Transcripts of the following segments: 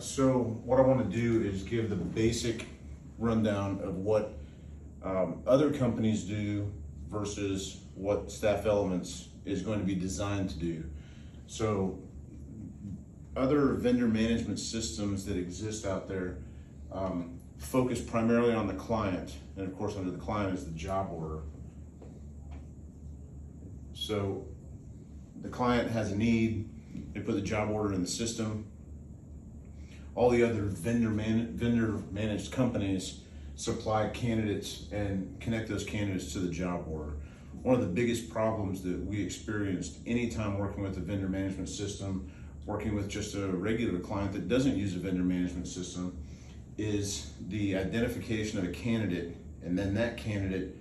So what I want to do is give the basic rundown of what other companies do versus what Staff Elements is going to be designed to do. So other vendor management systems that exist out there focus primarily on the client, and of course under the client is the job order. So the client has a need, they put the job order in the system. All the other vendor managed companies supply candidates and connect those candidates to the job order. One of the biggest problems that we experienced anytime working with a vendor management system, working with just a regular client that doesn't use a vendor management system, is the identification of a candidate, and then that candidate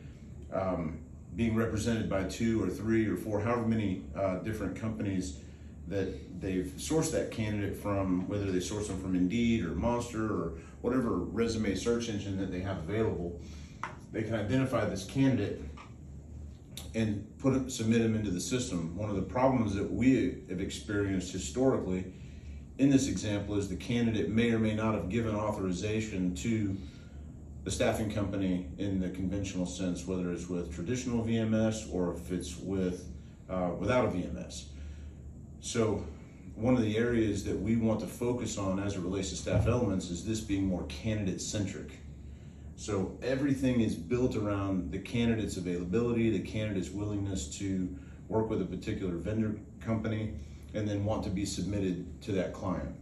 being represented by 2 or 3 or 4, however many different companies that they've sourced that candidate from, whether they source them from Indeed or Monster or whatever resume search engine that they have available. They can identify this candidate and submit them into the system. One of the problems that we have experienced historically in this example is the candidate may or may not have given authorization to the staffing company in the conventional sense, whether it's with traditional VMS or if it's with without a VMS. So one of the areas that we want to focus on as it relates to Staff Elements is this being more candidate centric. So everything is built around the candidate's availability, the candidate's willingness to work with a particular vendor company, and then want to be submitted to that client.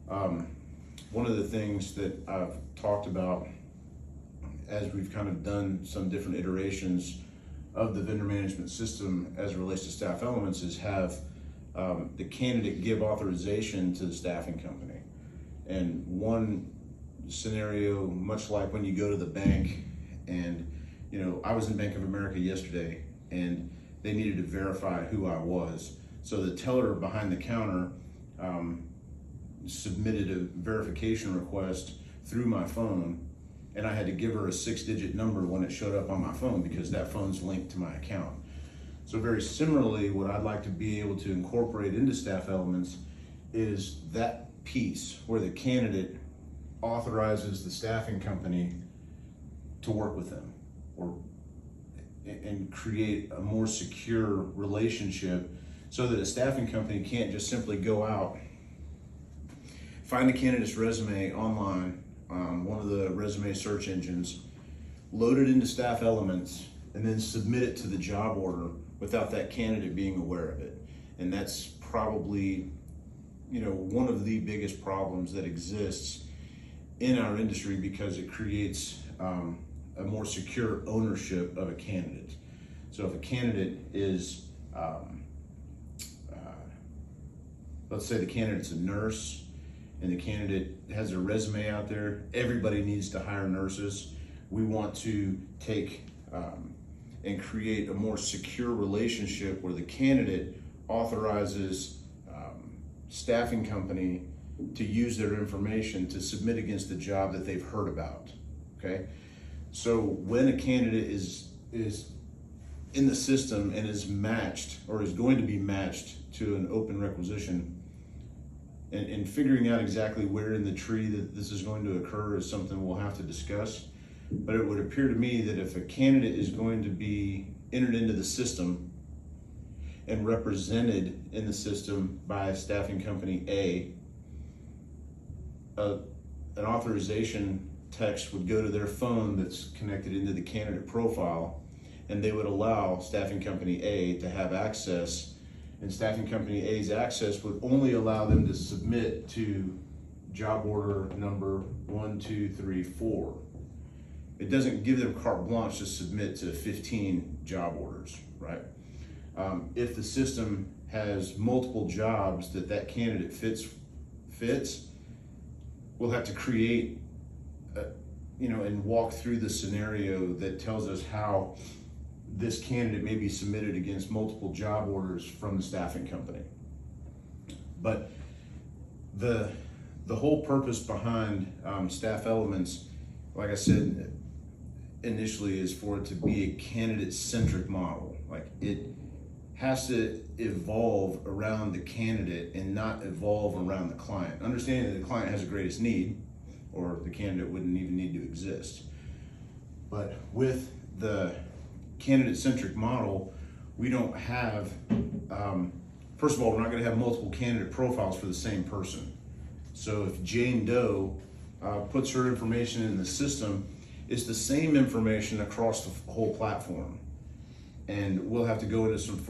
One of the things that I've talked about as we've kind of done some different iterations of the vendor management system as it relates to Staff Elements is have the candidate give authorization to the staffing company. And one scenario, much like when you go to the bank, and I was in Bank of America yesterday and they needed to verify who I was. So the teller behind the counter submitted a verification request through my phone, and I had to give her a 6-digit number when it showed up on my phone because that phone's linked to my account. So very similarly, what I'd like to be able to incorporate into Staff Elements is that piece where the candidate authorizes the staffing company to work with them and create a more secure relationship so that a staffing company can't just simply go out, find a candidate's resume online on one of the resume search engines, load it into Staff Elements, and then submit it to the job order without that candidate being aware of it. And that's probably, one of the biggest problems that exists in our industry because it creates a more secure ownership of a candidate. So if a candidate is, let's say the candidate's a nurse and the candidate has a resume out there, everybody needs to hire nurses. We want to take and create a more secure relationship where the candidate authorizes staffing company to use their information to submit against the job that they've heard about, okay? So when a candidate is in the system and is matched or is going to be matched to an open requisition, and figuring out exactly where in the tree that this is going to occur is something we'll have to discuss. But it would appear to me that if a candidate is going to be entered into the system and represented in the system by staffing company A, an authorization text would go to their phone that's connected into the candidate profile, and they would allow staffing company A to have access, and staffing company A's access would only allow them to submit to job order number 1, 2, 3, 4. It doesn't give them carte blanche to submit to 15 job orders, right? If the system has multiple jobs that candidate fits, we'll have to create, and walk through the scenario that tells us how this candidate may be submitted against multiple job orders from the staffing company. But the whole purpose behind Staff Elements, like I said initially, is for it to be a candidate-centric model. Like it has to evolve around the candidate and not evolve around the client. Understanding that the client has the greatest need, or the candidate wouldn't even need to exist. But with the candidate-centric model, we don't have, first of all, we're not gonna have multiple candidate profiles for the same person. So if Jane Doe puts her information in the system, it's the same information across the whole platform. And we'll have to go into some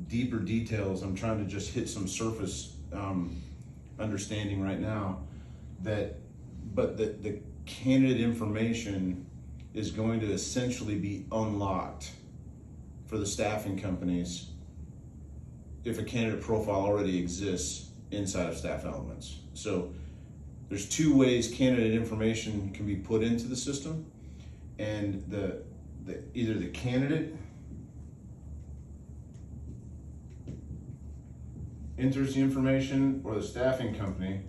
deeper details. I'm trying to just hit some surface understanding right now but the candidate information is going to essentially be unlocked for the staffing companies if a candidate profile already exists inside of Staff Elements. So there's two ways candidate information can be put into the system, and either the candidate enters the information or the staffing company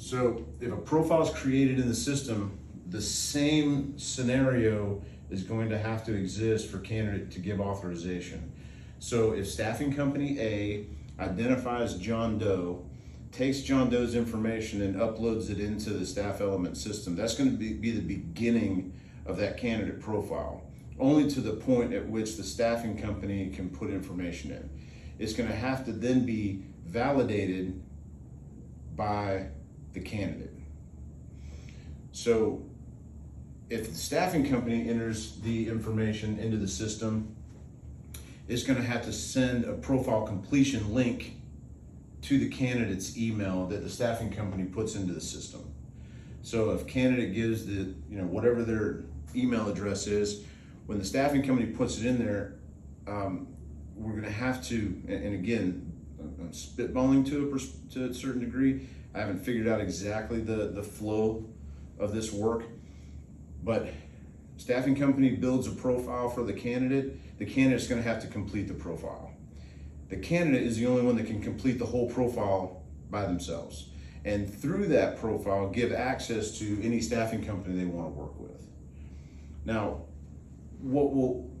So if a profile is created in the system, the same scenario is going to have to exist for candidate to give authorization. So if staffing company A identifies John Doe, takes John Doe's information and uploads it into the Staff Element system, that's going to be the beginning of that candidate profile, only to the point at which the staffing company can put information in. It's going to have to then be validated by the candidate. So if the staffing company enters the information into the system, it's going to have to send a profile completion link to the candidate's email that the staffing company puts into the system. So if candidate gives the, whatever their email address is, when the staffing company puts it in there, we're going to have to, and again, I'm spitballing to a certain degree. I haven't figured out exactly the flow of this work, but staffing company builds a profile for the candidate's going to have to complete the profile. The candidate is the only one that can complete the whole profile by themselves, and through that profile give access to any staffing company they want to work with. Now, what will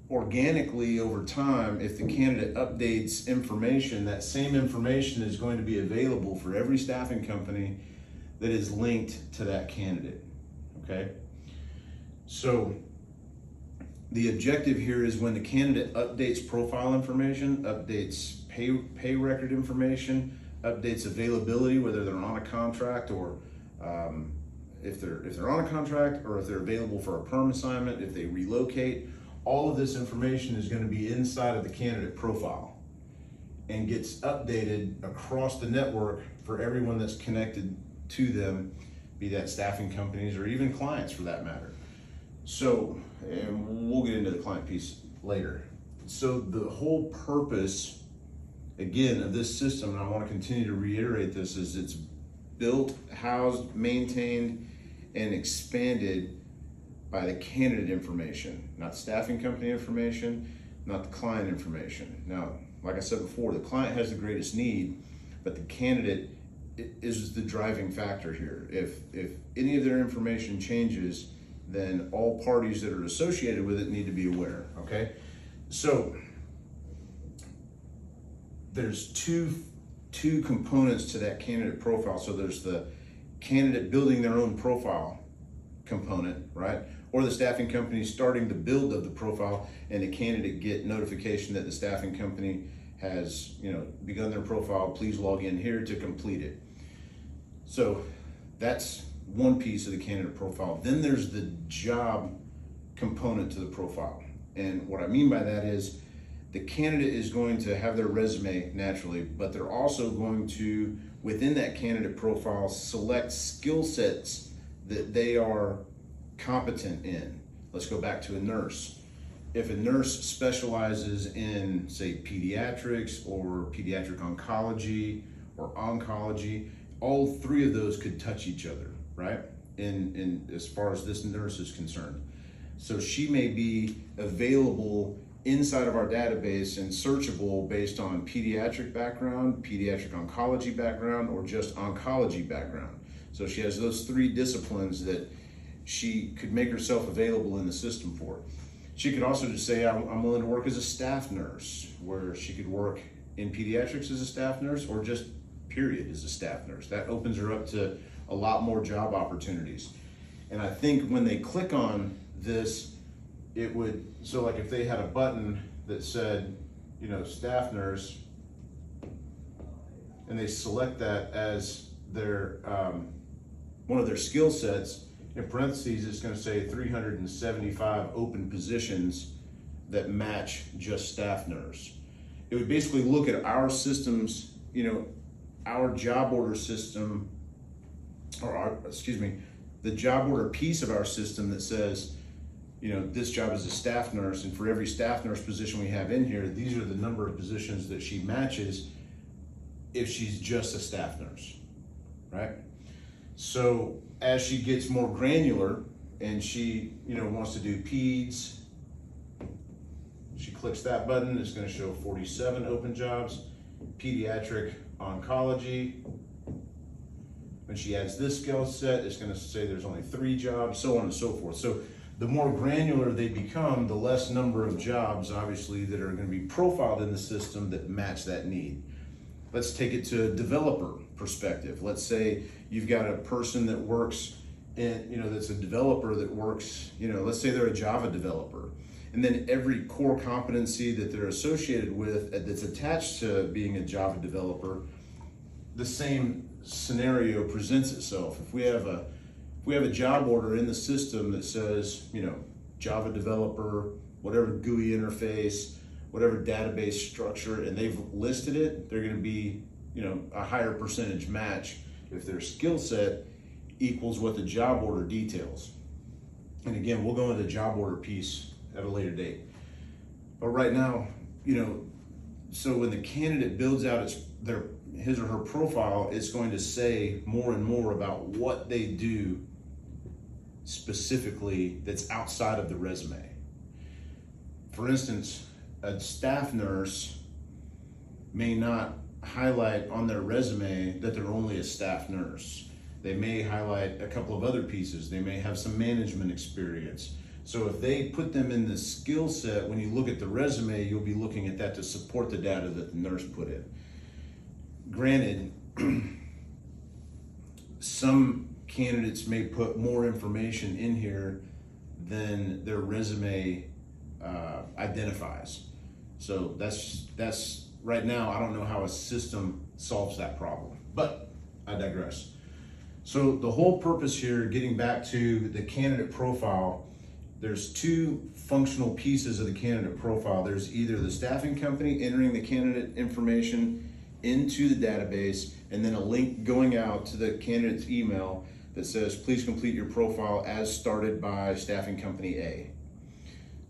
organically over time, if the candidate updates information, that same information is going to be available for every staffing company that is linked to that candidate, okay? So the objective here is when the candidate updates profile information, updates pay record information, updates availability, whether they're on a contract or if they're on a contract, or if they're available for a perm assignment, if they relocate, all of this information is going to be inside of the candidate profile and gets updated across the network for everyone that's connected to them, be that staffing companies or even clients for that matter. So, and we'll get into the client piece later. So the whole purpose, again, of this system, and I want to continue to reiterate this, is it's built, housed, maintained, and expanded by the candidate information, not staffing company information, not the client information. Now, like I said before, the client has the greatest need, but the candidate is the driving factor here. If any of their information changes, then all parties that are associated with it need to be aware, okay? So there's two components to that candidate profile. So there's the candidate building their own profile component, right? Or the staffing company starting the build of the profile, and the candidate get notification that the staffing company has, begun their profile. Please log in here to complete it. So that's one piece of the candidate profile. Then there's the job component to the profile. And what I mean by that is the candidate is going to have their resume naturally, but they're also going to, within that candidate profile, select skill sets that they are competent in. Let's go back to a nurse. If a nurse specializes in, say, pediatrics or pediatric oncology or oncology, all three of those could touch each other, right? In as far as this nurse is concerned. So she may be available inside of our database and searchable based on pediatric background, pediatric oncology background, or just oncology background. So she has those 3 disciplines that she could make herself available in the system for. She could also just say, I'm willing to work as a staff nurse, where she could work in pediatrics as a staff nurse, or just period as a staff nurse. That opens her up to a lot more job opportunities. And I think when they click on this, it would, so like if they had a button that said, you know, staff nurse, and they select that as their, one of their skill sets, in parentheses, it's going to say 375 open positions that match just staff nurse. It would basically look at our systems, you know, our job order system, or our, excuse me, the job order piece of our system that says, you know, this job is a staff nurse, and for every staff nurse position we have in here, these are the number of positions that she matches if she's just a staff nurse, right? So as she gets more granular and she, you know, wants to do peds, she clicks that button, it's going to show 47 open jobs. Pediatric oncology, when she adds this skill set, it's going to say there's only 3 jobs, so on and so forth. So the more granular they become, the less number of jobs, obviously, that are going to be profiled in the system that match that need. Let's take it to a developer perspective. Let's say you've got a person that works in, you know, that's a developer that works, you know, let's say they're a Java developer. And then every core competency that they're associated with that's attached to being a Java developer, the same scenario presents itself. If we have a job order in the system that says, you know, Java developer, whatever GUI interface, whatever database structure, and they've listed it, they're going to be, you know, a higher percentage match if their skill set equals what the job order details. And again, we'll go into the job order piece at a later date. But right now, you know, so when the candidate builds out his or her profile, it's going to say more and more about what they do specifically that's outside of the resume. For instance, a staff nurse may not highlight on their resume that they're only a staff nurse. They may highlight a couple of other pieces. They may have some management experience. So if they put them in the skill set, when you look at the resume, you'll be looking at that to support the data that the nurse put in. Granted, some candidates may put more information in here than their resume identifies. So that's right now, I don't know how a system solves that problem, but I digress. So the whole purpose here, getting back to the candidate profile, there's 2 functional pieces of the candidate profile. There's either the staffing company entering the candidate information into the database, and then a link going out to the candidate's email that says, please complete your profile as started by staffing company A.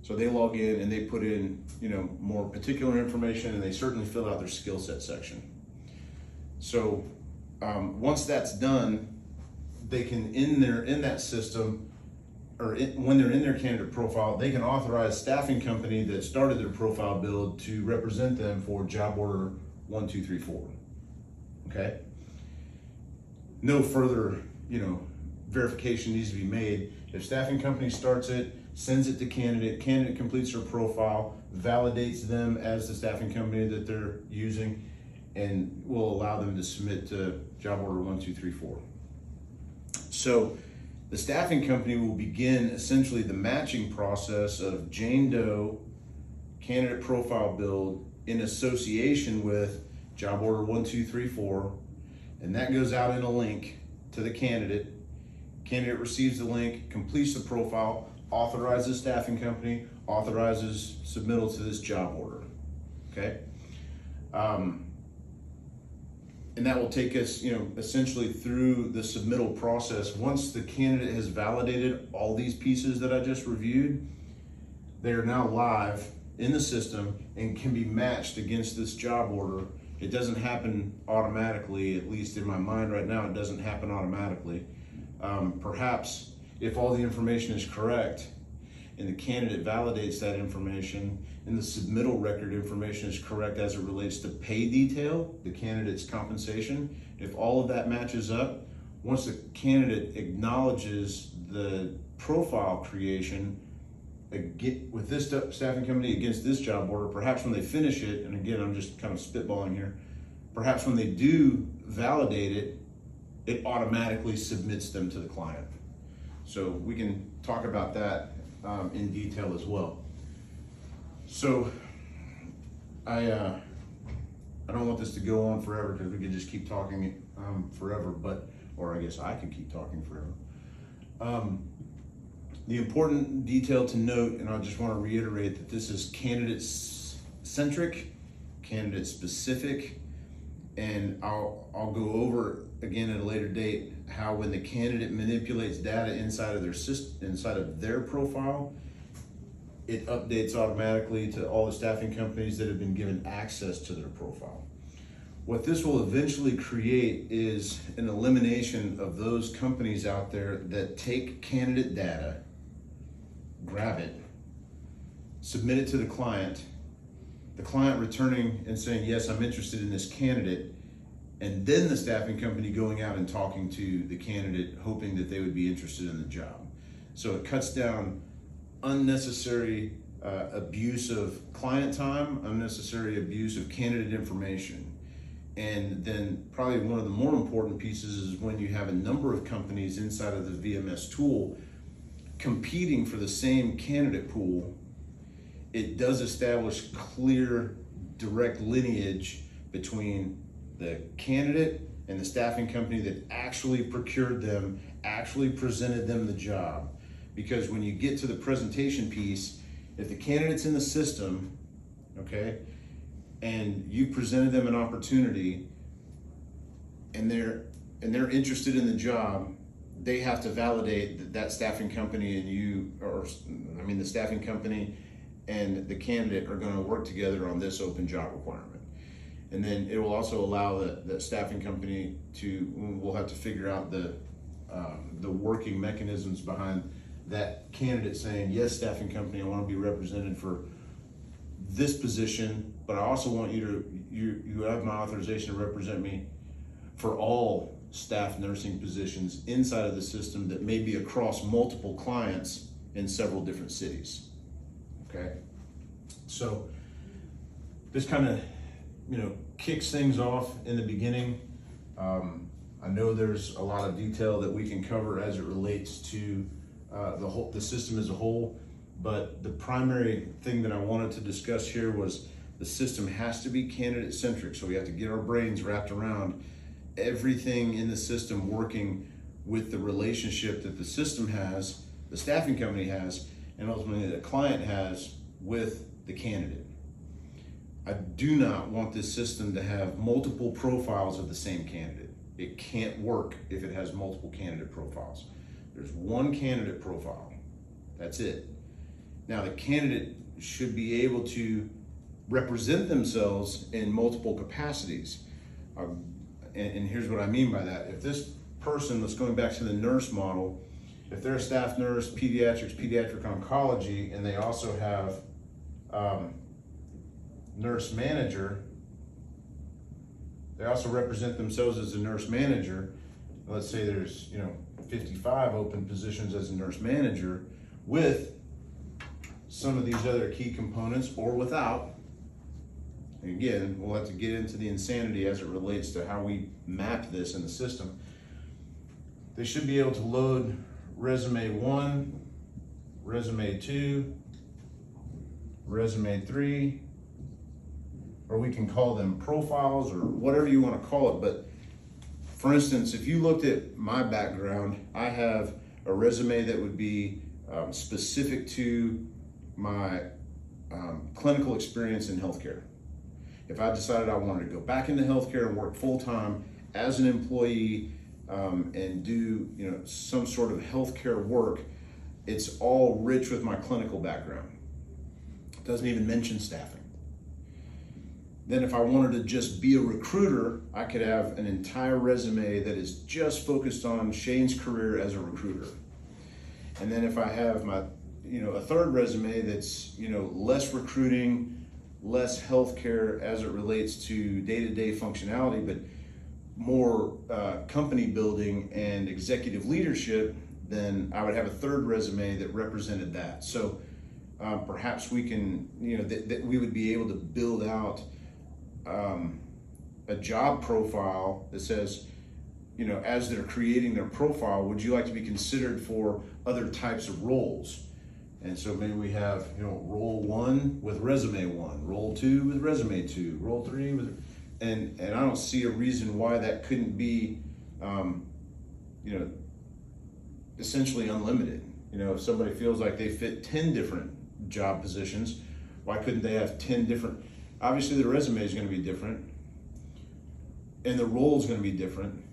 So they log in and they put in, you know, more particular information, and they certainly fill out their skill set section. So once that's done, they can in that system, or when they're in their candidate profile, they can authorize staffing company that started their profile build to represent them for job order 1, 2, 3, 4. Okay. No further, you know, verification needs to be made. If staffing company starts it, sends it to candidate completes their profile, validates them as the staffing company that they're using, and will allow them to submit to job order 1, 2, 3, 4. So the staffing company will begin essentially the matching process of Jane Doe candidate profile build in association with job order 1, 2, 3, 4, and that goes out in a link to the candidate. Candidate receives the link, completes the profile, authorizes staffing company, authorizes submittal to this job order. Okay, and that will take us, you know, essentially through the submittal process. Once the candidate has validated all these pieces that I just reviewed, they are now live in the system and can be matched against this job order. It doesn't happen automatically, at least in my mind right now, it doesn't happen automatically. Perhaps if all the information is correct and the candidate validates that information and the submittal record information is correct as it relates to pay detail, the candidate's compensation, if all of that matches up, once the candidate acknowledges the profile creation with this staffing company against this job order, perhaps when they finish it, and again, I'm just kind of spitballing here, perhaps when they do validate it, it automatically submits them to the client. So we can talk about that in detail as well. So I don't want this to go on forever because we could just keep talking forever, or I guess I could keep talking forever. The important detail to note, and I just want to reiterate that this is candidate-centric, candidate-specific, and I'll go over again at a later date how when the candidate manipulates data inside of their system, inside of their profile, it updates automatically to all the staffing companies that have been given access to their profile. What this will eventually create is an elimination of those companies out there that take candidate data, grab it, submit it to the client returning and saying, yes, I'm interested in this candidate, and then the staffing company going out and talking to the candidate, hoping that they would be interested in the job. So it cuts down unnecessary abuse of client time, unnecessary abuse of candidate information. And then probably one of the more important pieces is when you have a number of companies inside of the VMS tool competing for the same candidate pool, it does establish clear, direct lineage between the candidate and the staffing company that actually procured them, actually presented them the job. Because when you get to the presentation piece, if the candidate's in the system, okay, and you presented them an opportunity and they're interested in the job, they have to validate that staffing company and the staffing company and the candidate are going to work together on this open job requirement. And then it will also allow the staffing company we'll have to figure out the working mechanisms behind that candidate saying, yes, staffing company, I want to be represented for this position, but I also want you have my authorization to represent me for all staff nursing positions inside of the system that may be across multiple clients in several different cities. Okay, so this kind of kicks things off in the beginning. I know there's a lot of detail that we can cover as it relates to the system as a whole, but the primary thing that I wanted to discuss here was the system has to be candidate centric. So we have to get our brains wrapped around everything in the system working with the relationship that the system has, the staffing company has, and ultimately the client has with the candidate. I do not want this system to have multiple profiles of the same candidate. It can't work if it has multiple candidate profiles. There's one candidate profile, that's it. Now the candidate should be able to represent themselves in multiple capacities. And here's what I mean by that. If this person, let's going back to the nurse model, if they're a staff nurse, pediatrics, pediatric oncology, and they also have nurse manager, they also represent themselves as a nurse manager. Let's say there's 55 open positions as a nurse manager with some of these other key components or without. And again, we'll have to get into the insanity as it relates to how we map this in the system. They should be able to load resume 1, resume 2, resume 3, or we can call them profiles or whatever you want to call it. But for instance, if you looked at my background, I have a resume that would be specific to my clinical experience in healthcare. If I decided I wanted to go back into healthcare and work full-time as an employee and do some sort of healthcare work, it's all rich with my clinical background. It doesn't even mention staffing. Then if I wanted to just be a recruiter, I could have an entire resume that is just focused on Shane's career as a recruiter. And then if I have my, a third resume that's, less recruiting, less healthcare as it relates to day-to-day functionality, but more company building and executive leadership, then I would have a third resume that represented that. So perhaps we can, that we would be able to build out a job profile that says, as they're creating their profile, would you like to be considered for other types of roles? And so maybe we have, role 1 with resume 1, role 2 with resume 2, role 3 with, and I don't see a reason why that couldn't be, essentially unlimited. If somebody feels like they fit 10 different job positions, why couldn't they have 10 different? Obviously the resume is going to be different and the role is going to be different.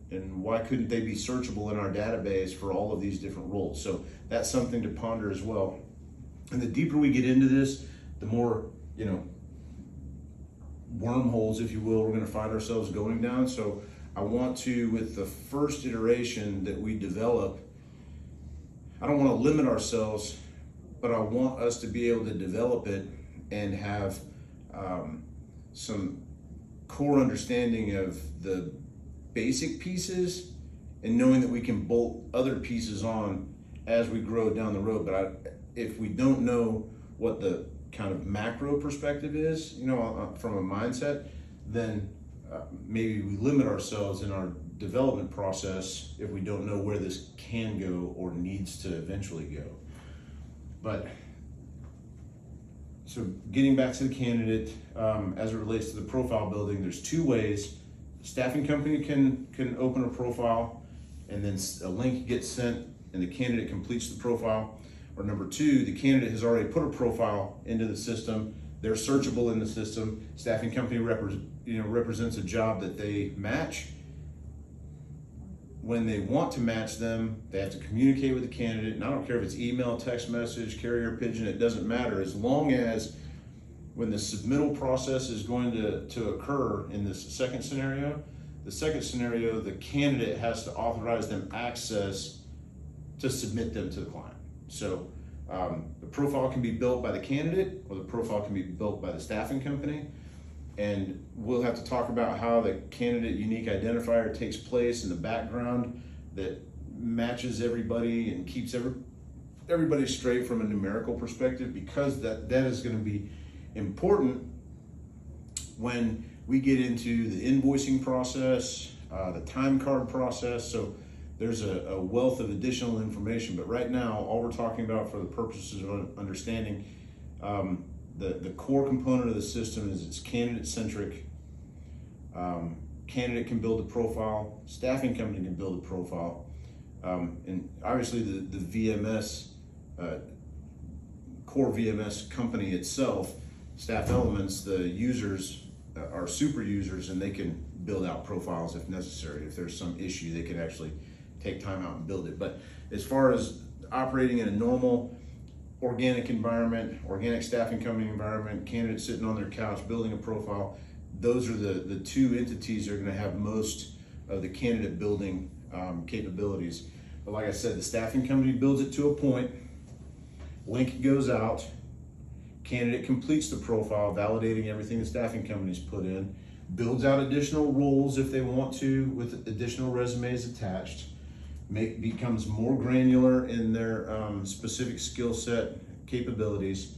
And why couldn't they be searchable in our database for all of these different roles? So that's something to ponder as well. And the deeper we get into this, the more, wormholes, if you will, we're going to find ourselves going down. So I want to, with the first iteration that we develop, I don't want to limit ourselves, but I want us to be able to develop it and have some core understanding of the basic pieces and knowing that we can bolt other pieces on as we grow down the road. But if we don't know what the kind of macro perspective is, from a mindset, then maybe we limit ourselves in our development process if we don't know where this can go or needs to eventually go. But so getting back to the candidate, as it relates to the profile building, there's 2 ways. Staffing company can open a profile and then a link gets sent and the candidate completes the profile. Or number 2, the candidate has already put a profile into the system. They're searchable in the system. Staffing company represents a job that they match. When they want to match them, they have to communicate with the candidate. And I don't care if it's email, text message, carrier pigeon, it doesn't matter. As long as when the submittal process is going to occur in this second scenario, the candidate has to authorize them access to submit them to the client. So the profile can be built by the candidate or the profile can be built by the staffing company. And we'll have to talk about how the candidate unique identifier takes place in the background that matches everybody and keeps everybody straight from a numerical perspective, because that is going to be important when we get into the invoicing process, the time card process. So there's a wealth of additional information, but right now, all we're talking about for the purposes of understanding the core component of the system is it's candidate-centric. Candidate can build a profile, staffing company can build a profile, and obviously the VMS, core VMS company itself, Staff Elements, the users are super users and they can build out profiles if necessary. If there's some issue, they can actually take time out and build it. But as far as operating in a normal organic environment, organic staffing company environment, candidates sitting on their couch building a profile, those are the 2 entities that are going to have most of the candidate building capabilities. But like I said, the staffing company builds it to a point, link goes out, candidate completes the profile, validating everything the staffing company's put in, builds out additional roles if they want to with additional resumes attached, becomes more granular in their specific skill set capabilities,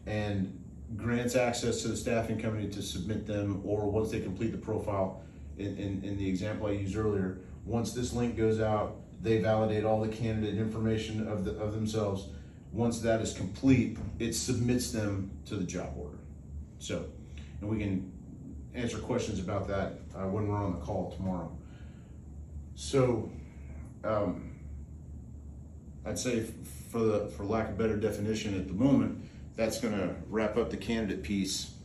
and grants access to the staffing company to submit them, or once they complete the profile, in the example I used earlier, once this link goes out, they validate all the candidate information of themselves. Once that is complete, it submits them to the job order. So, and we can answer questions about that when we're on the call tomorrow. So, I'd say for lack of better definition at the moment, that's going to wrap up the candidate piece.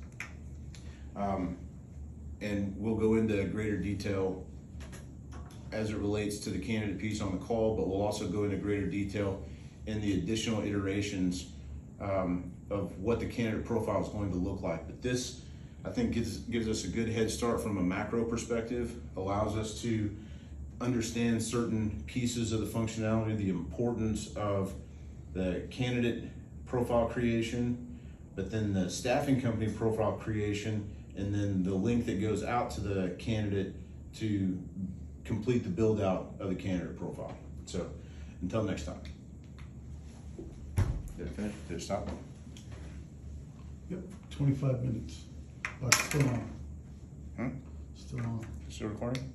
And we'll go into greater detail as it relates to the candidate piece on the call, but we'll also go into greater detail in the additional iterations of what the candidate profile is going to look like. But this, I think, gives us a good head start from a macro perspective, allows us to understand certain pieces of the functionality, the importance of the candidate profile creation, but then the staffing company profile creation, and then the link that goes out to the candidate to complete the build out of the candidate profile. So until next time. Did it finish? Did it stop? Yep, 25 minutes. But still on. Hmm? Still on. Still recording?